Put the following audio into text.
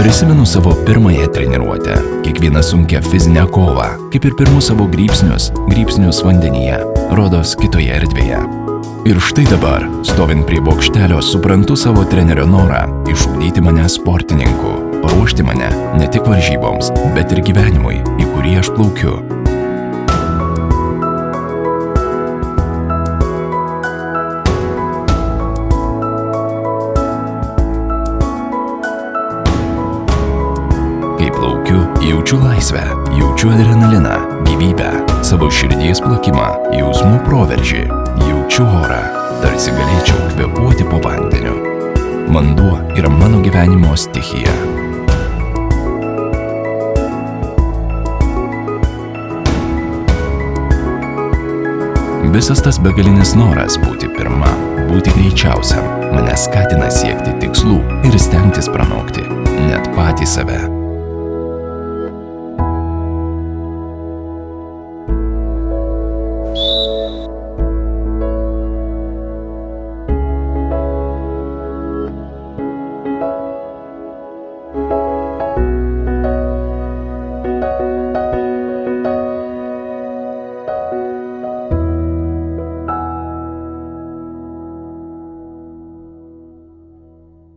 Prisimenu savo pirmąją treniruotę, kiekvieną sunkią fizinę kovą, kaip ir pirmus savo grybsnius vandenyje, rodos kitoje erdvėje. Ir štai dabar, stovint prie bokštelio, suprantu savo trenerio norą išugdyti mane sportininku, paruošti mane ne tik varžyboms, bet ir gyvenimui, į kurį aš plaukiu. Kai plaukiu, jaučiu laisvę, jaučiu adrenaliną, gyvybę, savo širdies plakimą, jausmų proveržį, jaučiu orą, tarsi galėčiau kvėpuoti po vandeniu. Vanduo yra mano gyvenimo stichija. Visas tas begalinis noras būti pirma, būti greičiausiam, mane skatina siekti tikslų ir stengtis pranokti net patį save.